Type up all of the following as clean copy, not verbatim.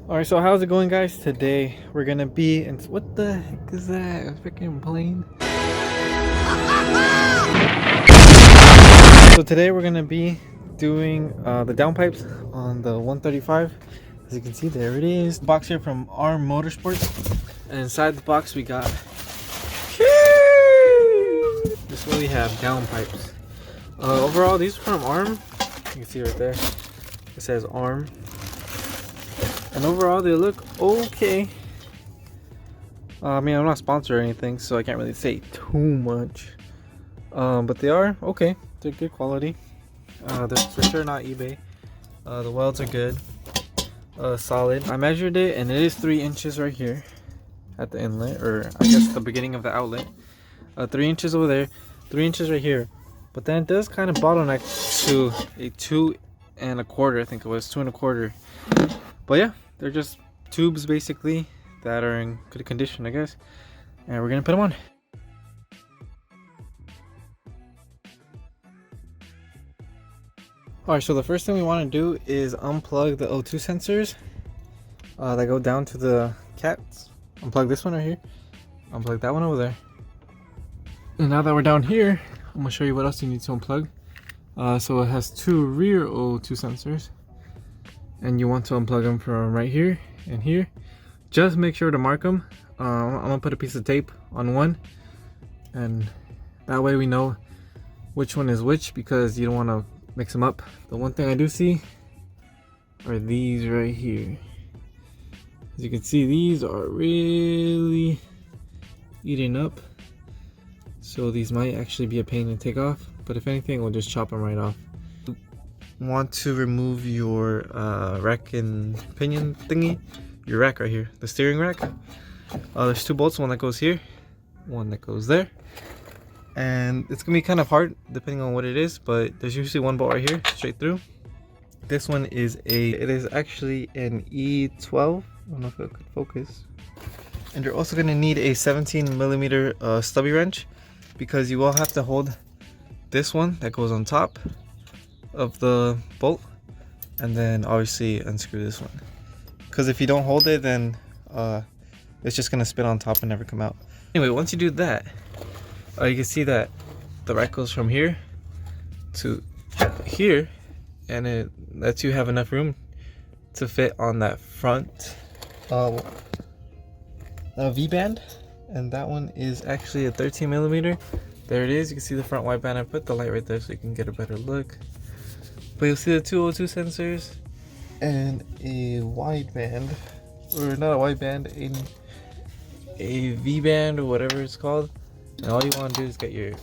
Alright, so how's it going, guys? Today we're gonna be in. What the heck is that? A freaking plane? So today we're gonna be doing the downpipes on the 135. As you can see, there it is. Box here from Arm Motorsports. And inside the box we got this is what we have, downpipes. Overall, these are from Arm. You can see right there. It says Arm. And overall, they look okay. I mean, I'm not sponsored or anything, so I can't really say too much. But they are okay. They're good quality. They're for sure not eBay. The welds are good. Solid. I measured it, and it is 3 inches right here at the inlet, or I guess the beginning of the outlet. 3 inches over there, 3 inches right here. But then it does kind of bottleneck to a 2 1/4. I think it was 2 1/4. But yeah, they're just tubes basically that are in good condition, I guess. And we're gonna put them on. Alright, so the first thing we want to do is unplug the O2 sensors that go down to the cats. Unplug this one right here. Unplug that one over there. And now that we're down here, I'm gonna show you what else you need to unplug. So it has 2 rear O2 sensors. And you want to unplug them from right here and here. Just make sure to mark them. I'm gonna put a piece of tape on one, and that way we know which one is which, because you don't want to mix them up. The one thing I do see are these right here. As you can see, these are really eating up, so these might actually be a pain to take off, but if anything, we'll just chop them right off. Want to remove your rack and pinion thingy, your rack right here, the steering rack. There's 2 bolts, one that goes here, one that goes there, and it's gonna be kind of hard depending on what it is, but there's usually 1 bolt right here straight through. This one is it is actually an E12. I don't know if it could focus. And you're also gonna need a 17mm stubby wrench, because you will have to hold this one that goes on top of the bolt, and then obviously unscrew this one, because if you don't hold it, then it's just gonna spin on top and never come out. Anyway, once you do that, you can see that the rack goes from here to here, and it lets you have enough room to fit on that front V-band, and that one is actually a 13mm. There it is. You can see the front wide band. I put the light right there so you can get a better look. But you'll see the 2 O2 sensors and a wide band, or not a wide band, a V band or whatever it's called. And all you want to do is get your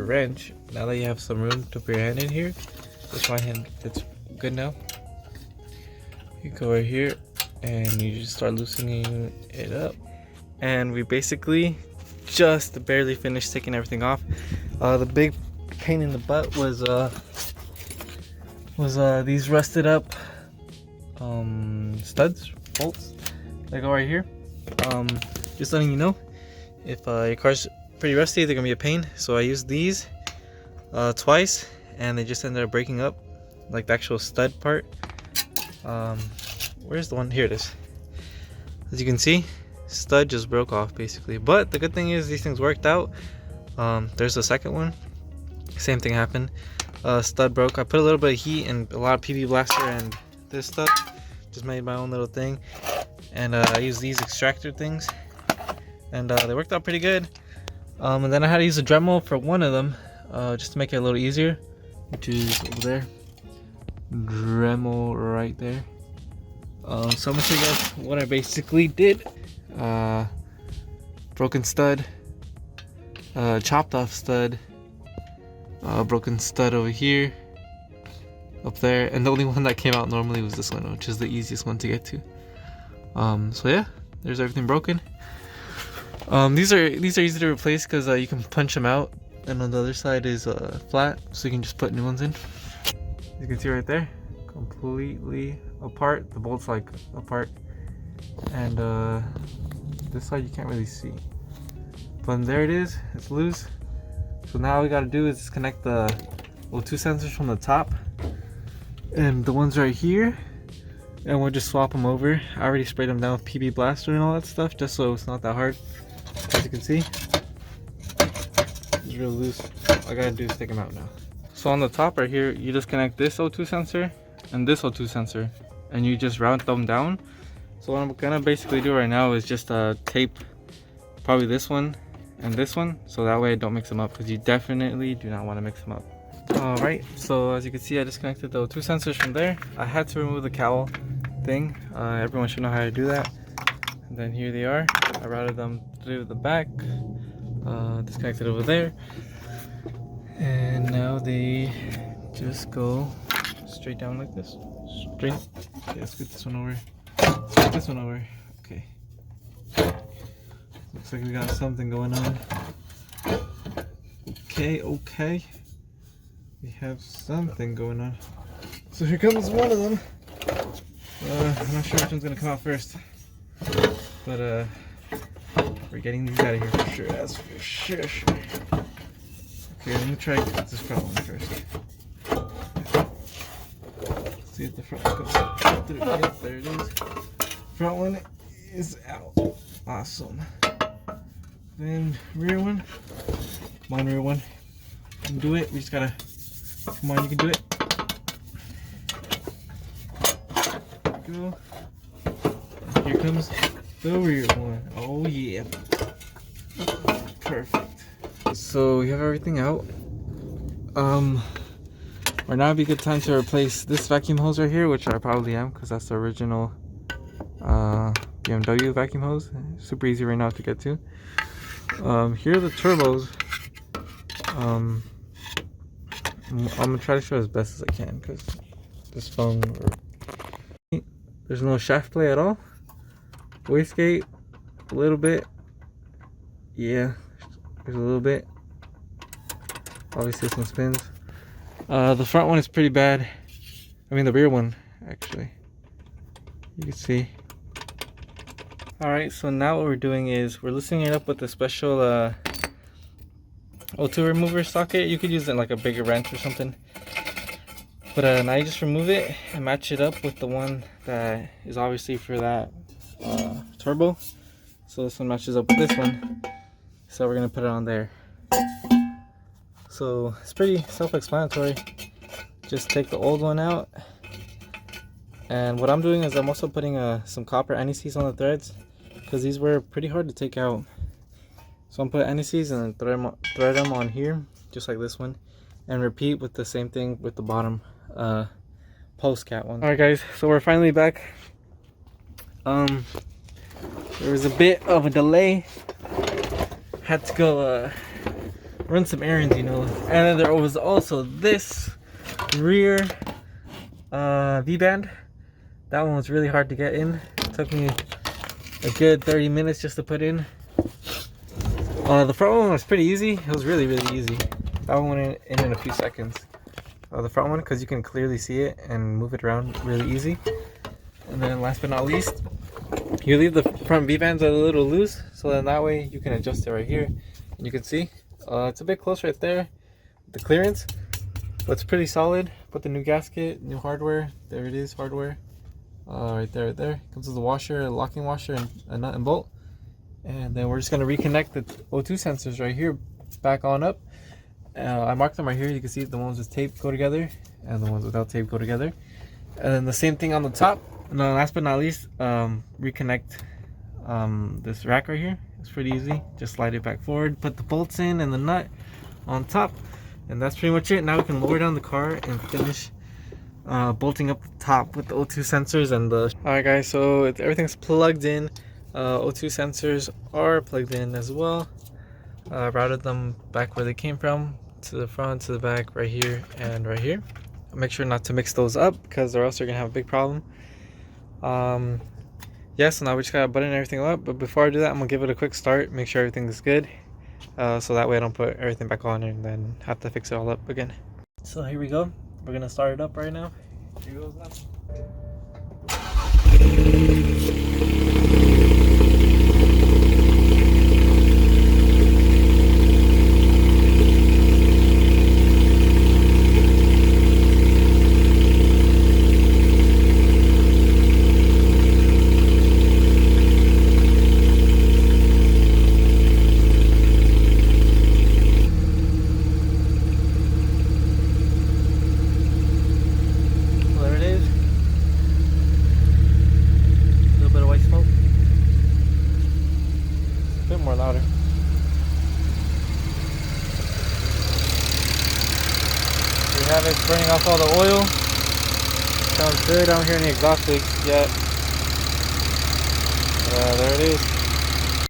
wrench. Now that you have some room to put your hand in here, this my hand fits good now. You go right here and you just start loosening it up. And we basically just barely finished taking everything off. The big pain in the butt was these rusted up studs, bolts that go right here. Just letting you know, if your car's pretty rusty, they're gonna be a pain. So I used these twice, and they just ended up breaking up, like the actual stud part. Where's the one? Here it is. As you can see, stud just broke off basically. But the good thing is these things worked out. There's the second one. Same thing happened. Stud broke. I put a little bit of heat and a lot of PB Blaster and this stuff. Just made my own little thing, and I used these extractor things, and they worked out pretty good. And then I had to use a Dremel for one of them, just to make it a little easier, which is over there. Dremel right there. So I'm gonna show you guys what I basically did. Broken stud, chopped off stud, broken stud over here, up there, and the only one that came out normally was this one, which is the easiest one to get to. So yeah, there's everything broken. These are easy to replace because you can punch them out, and on the other side is flat, so you can just put new ones in. You can see right there, completely apart. The bolts like apart, and this side you can't really see, but there it is. It's loose. So now all we gotta do is disconnect the O2 sensors from the top, and the ones right here and we'll just swap them over. I already sprayed them down with PB Blaster and all that stuff, just so it's not that hard. As you can see, it's real loose. All I gotta do is take them out now. So on the top right here, you just connect this O2 sensor and this O2 sensor, and you just route them down. So what I'm gonna basically do right now is just tape probably this one and this one, so that way I don't mix them up, because you definitely do not want to mix them up. Alright, so as you can see, I disconnected the O2 sensors from there. I had to remove the cowl thing. Everyone should know how to do that. And then here they are. I routed them through the back, disconnected over there, and now they just go straight down like this. Straight. Okay, let's get this one over. Let's get this one over. Okay. Looks like we got something going on. Okay. We have something going on. So here comes one of them. I'm not sure which one's gonna come out first, but we're getting these out of here for sure. That's for sure. Okay, let me try this front one first. Let's see if the front one comes out through. Yep, there it is. Front one is out. Awesome. Then rear one. Come on, rear one. You can do it. We just gotta. Come on, you can do it. There we go. And here comes the rear one. Oh yeah. Perfect. So we have everything out. Right now would be a good time to replace this vacuum hose right here, which I probably am, because that's the original BMW vacuum hose. Super easy right now to get to. Here are the turbos. I'm gonna try to show as best as I can, because this phone, there's no shaft play at all. Wastegate, a little bit. Yeah, there's a little bit. Obviously some spins. The front one is pretty bad. I mean the rear one, actually. You can see. Alright, so now what we're doing is we're loosening it up with a special O2 remover socket. You could use it like a bigger wrench or something. But now you just remove it and match it up with the one that is obviously for that turbo. So this one matches up with this one. So we're going to put it on there. So it's pretty self-explanatory. Just take the old one out. And what I'm doing is I'm also putting some copper anti-seize on the threads, because these were pretty hard to take out. So I'm putting anti-seize and then thread them on here, just like this one, and repeat with the same thing with the bottom post cat one. Alright guys, so we're finally back. There was a bit of a delay. Had to go run some errands, you know. And then there was also this rear V-band. That one was really hard to get in. It took me a good 30 minutes just to put in. The front one was pretty easy. It was really easy. That one went in a few seconds. The front one, because you can clearly see it and move it around really easy. And then last but not least, you leave the front V-bands a little loose, so then that way you can adjust it right here. And you can see it's a bit close right there, the clearance, but it's pretty solid. Put the new gasket, new hardware. There it is, hardware. Right there. Comes with the washer, a locking washer, and a nut and bolt. And then we're just gonna reconnect the O2 sensors right here back on up. I marked them right here. You can see the ones with tape go together and the ones without tape go together. And then the same thing on the top. And then last but not least, reconnect this rack right here. It's pretty easy. Just slide it back forward, put the bolts in and the nut on top, and that's pretty much it. Now we can lower down the car and finish bolting up the top with the O2 sensors and the... Alright guys, so everything's plugged in. O2 sensors are plugged in as well. Routed them back where they came from, to the front, to the back, right here and right here. Make sure not to mix those up, because or else you're gonna have a big problem. Yeah, so now we just gotta button everything up, but before I do that, I'm gonna give it a quick start, make sure everything is good, so that way I don't put everything back on and then have to fix it all up again. So here we go. We're gonna start it up right now. Here goes now. have it burning off all the oil. Sounds good. I don't hear any exhaust leaks yet. There it is.